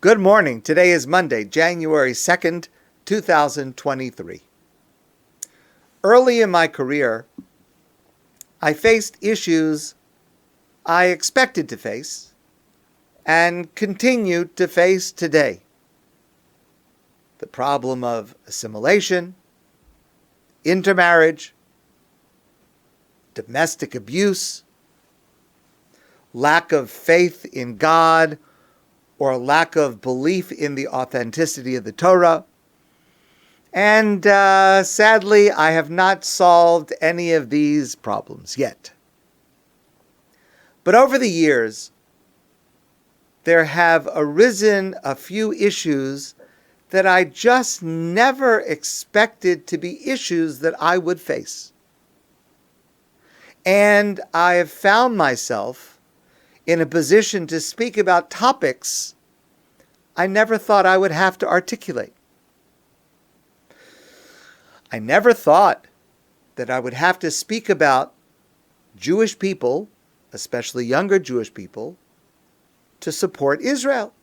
Good morning. Today is Monday, January 2nd, 2023. Early in my career, I faced issues I expected to face and continue to face today. The problem of assimilation, intermarriage, domestic abuse, lack of faith in God, or lack of belief in the authenticity of the Torah. And sadly, I have not solved any of these problems yet. But over the years, there have arisen a few issues that I just never expected to be issues that I would face. And I have found myself in a position to speak about topics I never thought I would have to articulate. I never thought that I would have to speak about Jewish people, especially younger Jewish people, to support Israel.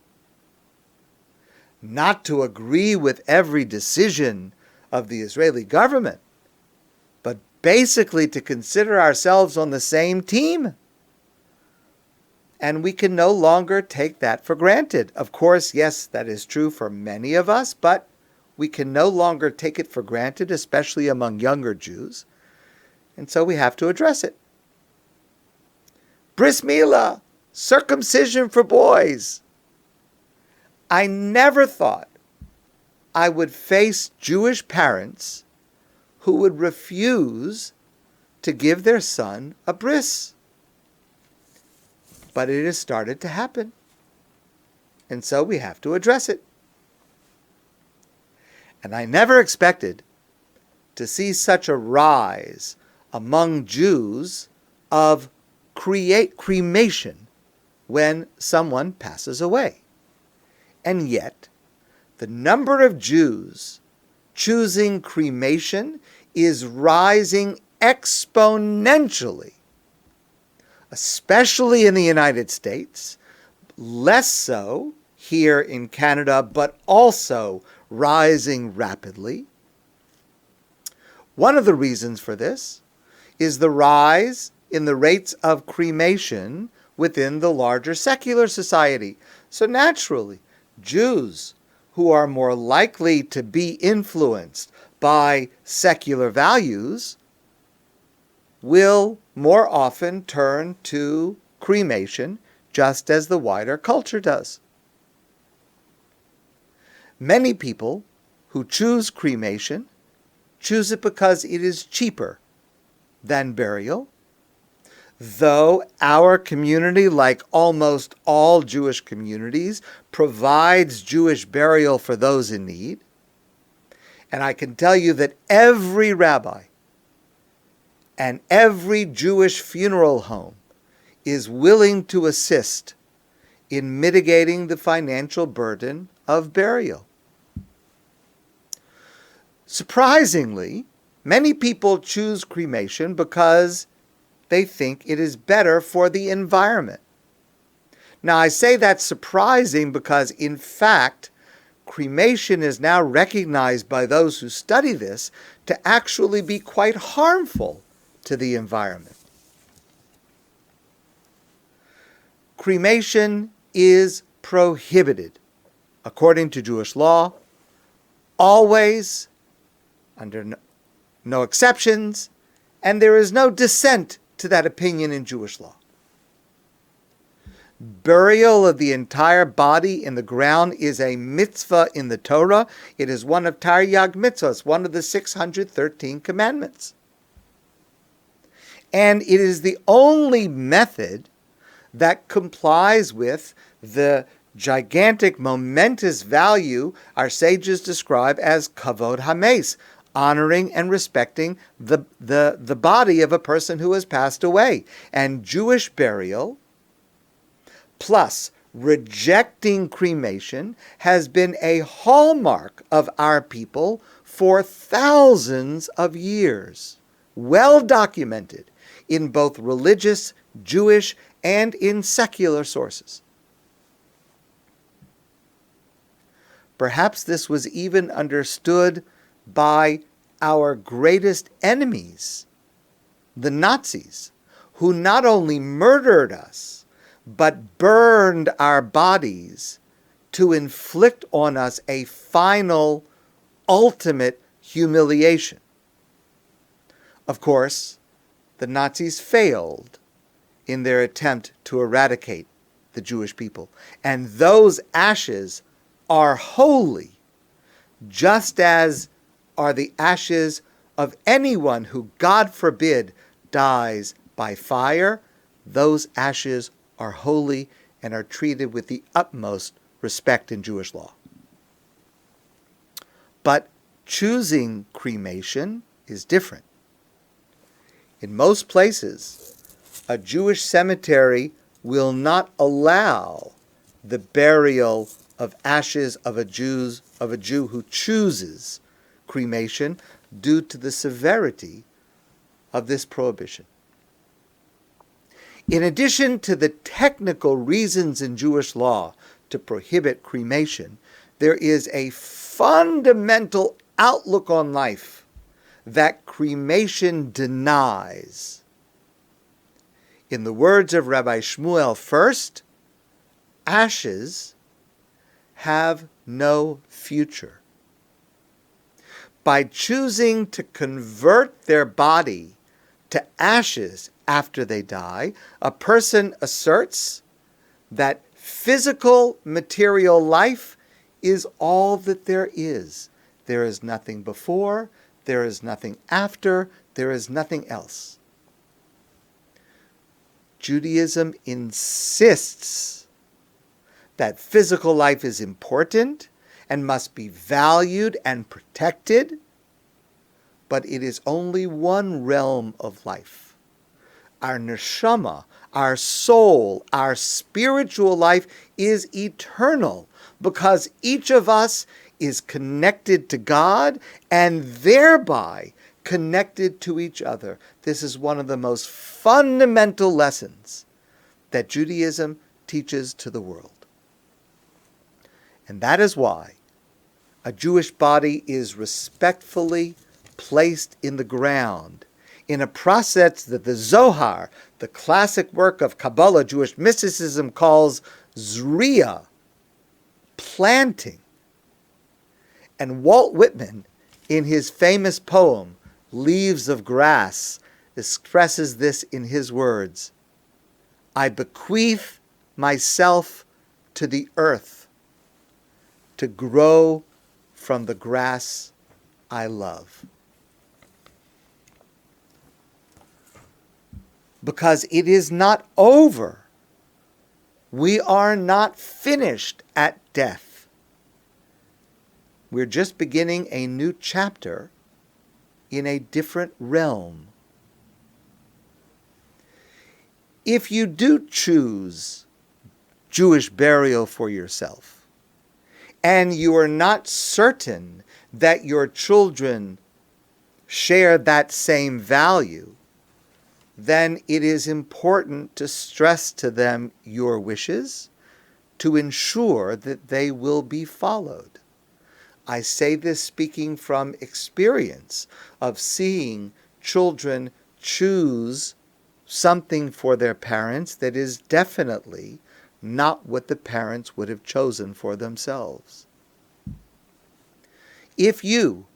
Not to agree with every decision of the Israeli government, but basically to consider ourselves on the same team. And we can no longer take that for granted. Of course, yes, that is true for many of us, but we can no longer take it for granted, especially among younger Jews. And so we have to address it. Bris Milah, circumcision for boys. I never thought I would face Jewish parents who would refuse to give their son a bris. But it has started to happen. And so we have to address it. And I never expected to see such a rise among Jews of cremation when someone passes away. And yet, the number of Jews choosing cremation is rising exponentially, especially in the United States, less so here in Canada, but also rising rapidly. One of the reasons for this is the rise in the rates of cremation within the larger secular society. So naturally, Jews who are more likely to be influenced by secular values will more often turn to cremation, just as the wider culture does. Many people who choose cremation choose it because it is cheaper than burial, though our community, like almost all Jewish communities, provides Jewish burial for those in need. And I can tell you that every rabbi and every Jewish funeral home is willing to assist in mitigating the financial burden of burial. Surprisingly, many people choose cremation because they think it is better for the environment. Now, I say that's surprising because, in fact, cremation is now recognized by those who study this to actually be quite harmful to the environment. Cremation is prohibited, according to Jewish law, always, under no exceptions, and there is no dissent to that opinion in Jewish law. Burial of the entire body in the ground is a mitzvah in the Torah. It is one of Taryag mitzvahs, one of the 613 commandments. And it is the only method that complies with the gigantic, momentous value our sages describe as kavod hames, honoring and respecting the body of a person who has passed away. And Jewish burial, plus rejecting cremation, has been a hallmark of our people for thousands of years, well documented in both religious, Jewish, and in secular sources. Perhaps this was even understood by our greatest enemies, the Nazis, who not only murdered us, but burned our bodies to inflict on us a final, ultimate humiliation. Of course, the Nazis failed in their attempt to eradicate the Jewish people, and those ashes are holy, just as are the ashes of anyone who, God forbid, dies by fire. Those ashes are holy and are treated with the utmost respect in Jewish law. But choosing cremation is different. In most places, a Jewish cemetery will not allow the burial of ashes of a Jew who chooses cremation due to the severity of this prohibition. In addition to the technical reasons in Jewish law to prohibit cremation, there is a fundamental outlook on life that cremation denies. In the words of Rabbi Shmuel, first, ashes have no future. By choosing to convert their body to ashes after they die, a person asserts that physical material life is all that there is. There is nothing before, there is nothing after, there is nothing else. Judaism insists that physical life is important and must be valued and protected, but it is only one realm of life. Our neshama, our soul, our spiritual life is eternal because each of us is connected to God and thereby connected to each other. This is one of the most fundamental lessons that Judaism teaches to the world. And that is why a Jewish body is respectfully placed in the ground in a process that the Zohar, the classic work of Kabbalah, Jewish mysticism, calls zriya, planting. And Walt Whitman, in his famous poem, Leaves of Grass, expresses this in his words: I bequeath myself to the earth to grow from the grass I love. Because it is not over. We are not finished at death. We're just beginning a new chapter in a different realm. If you do choose Jewish burial for yourself, and you are not certain that your children share that same value, then it is important to stress to them your wishes to ensure that they will be followed. I say this speaking from experience of seeing children choose something for their parents that is definitely not what the parents would have chosen for themselves. If you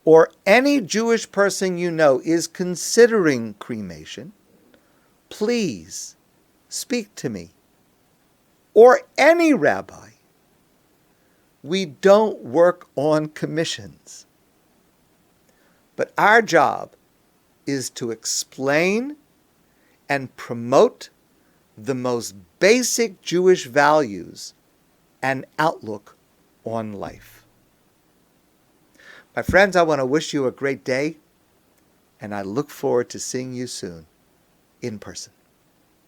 or any Jewish person you know is considering cremation, please speak to me or any rabbi. We don't work on commissions. But our job is to explain and promote the most basic Jewish values and outlook on life. My friends, I want to wish you a great day, and I look forward to seeing you soon in person.